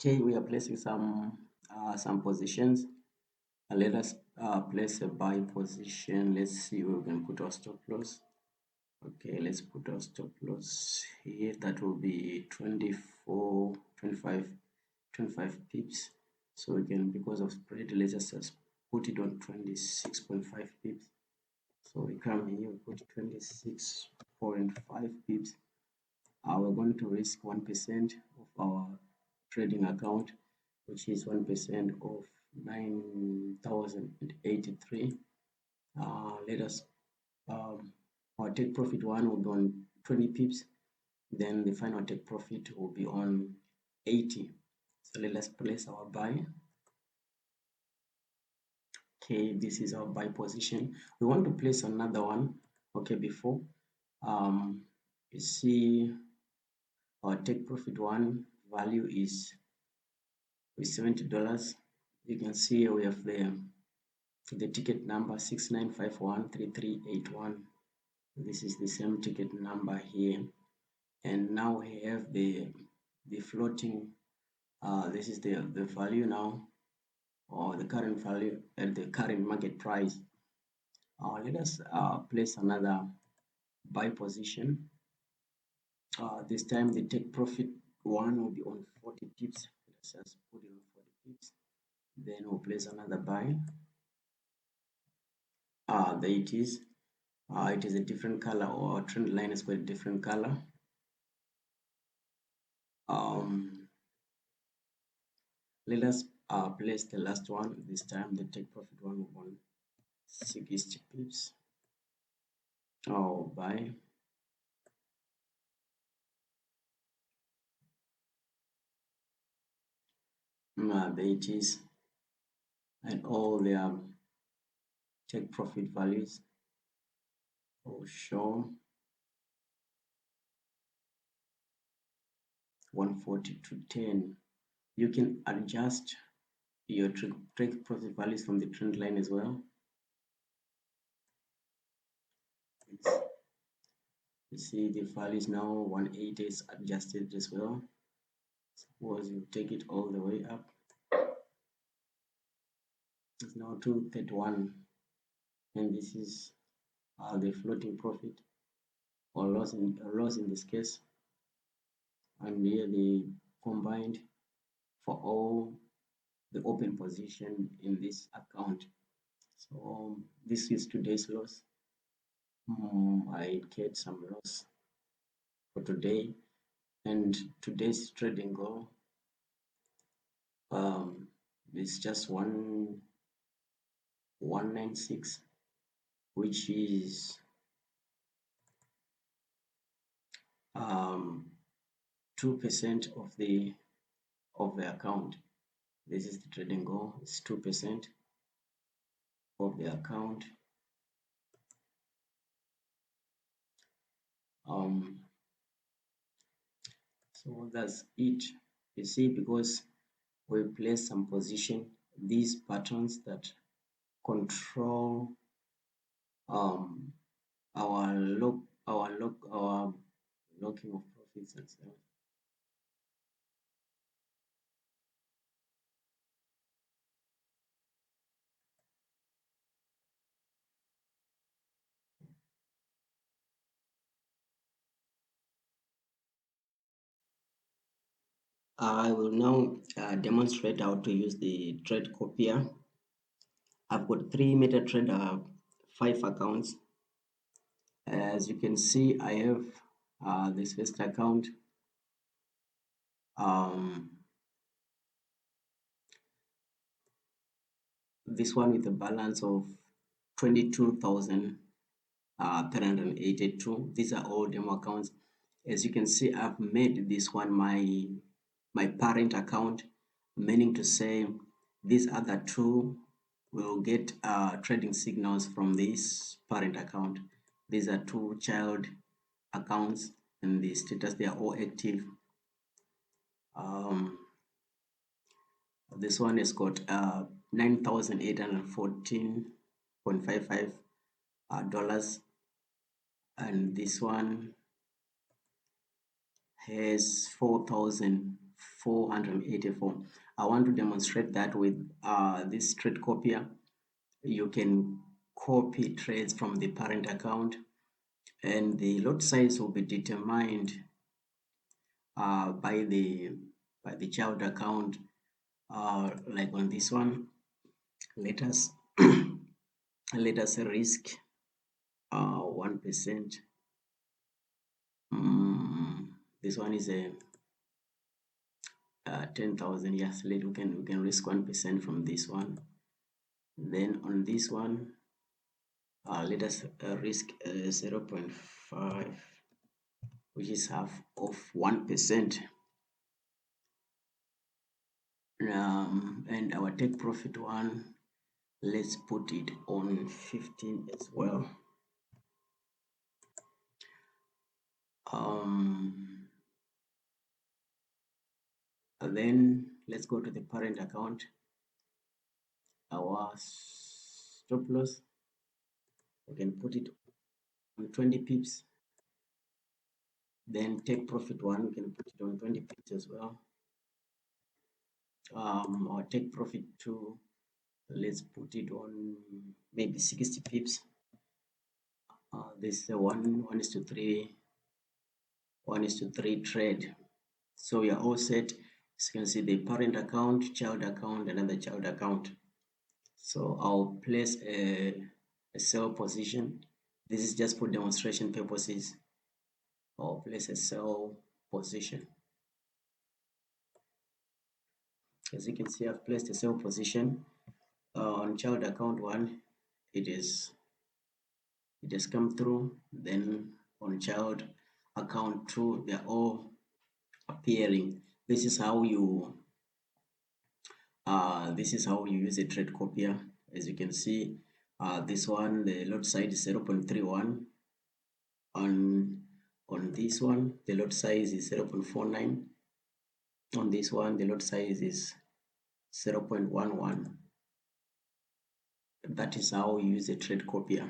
Okay, we are placing some positions. Let us place a buy position. Let's see where we can put our stop loss. Okay, let's put our stop loss here. That will be 24, 25, 25 pips. So we can, because of spread, let's just put it on 26.5 pips. So we come here, we put 26.5 pips. We're going to risk 1% of our trading account, which is 1% of 9,083. Let us our take profit one will be on 20 pips, then the final take profit will be on 80. So let us place our buy. Okay, this is our buy position. We want to place another one. Okay, before you see our take profit one value is $70. You can see we have the ticket number 69513381. This is the same ticket number here, and now we have the floating. This is the value now, or the current value at the current market price. Let us place another buy position. This time the take profit one will be on 40 pips. Let's just put it on 40 pips. Then we'll place another buy. There it is. It is a different color, or trend line is quite a different color. Let us place the last one. This time the take profit one on 60 pips. Buy. There it is, and all their take profit values will show 140 to 10. You can adjust your take profit values from the trend line as well. You see the values now 180 is adjusted as well. Suppose you take it all the way up, it's now 231, and this is the floating profit or loss in this case, and here the combined for all the open position in this account. So this is today's loss. I get some loss for today, and today's trading goal is just 196, which is 2% of the account. This is the trading goal. It's 2% of the account. So that's it. You see, because we place some position, these patterns that control our locking of profits and so on. I will now demonstrate how to use the trade copier. I've got 3 MetaTrader 5 accounts. As you can see, I have this first account. This one with a balance of 22,382. These are all demo accounts. As you can see, I've made this one my parent account, meaning to say these other two will get trading signals from this parent account. These are two child accounts, and the status, they are all active. This one has got 9,814.55 dollars, and this one has 4,000 484. I want to demonstrate that with this trade copier. You can copy trades from the parent account, and the lot size will be determined by the child account. Like on this one, let us let us risk 1%. This one is a 10,000. Yes, we can risk 1% from this one. Then on this one, let us risk 0.5, which is half of 1%. And our take profit one, let's put it on 15 as well. Then let's go to the parent account. Our stop loss, we can put it on 20 pips. Then take profit one, we can put it on 20 pips as well. Our take profit two, let's put it on maybe 60 pips. This is a 1:3 trade. So we are all set. As you can see, the parent account, child account, another child account. So I'll place a sell position. This is just for demonstration purposes. I'll place a sell position. As you can see, I've placed a sell position on child account one. It has come through. Then on child account two, they're all appearing. This is how you use a trade copier. As you can see, this one, the lot size is 0.31. On this one, the lot size is 0.49. On this one, the lot size is 0.11. That is how we use a trade copier.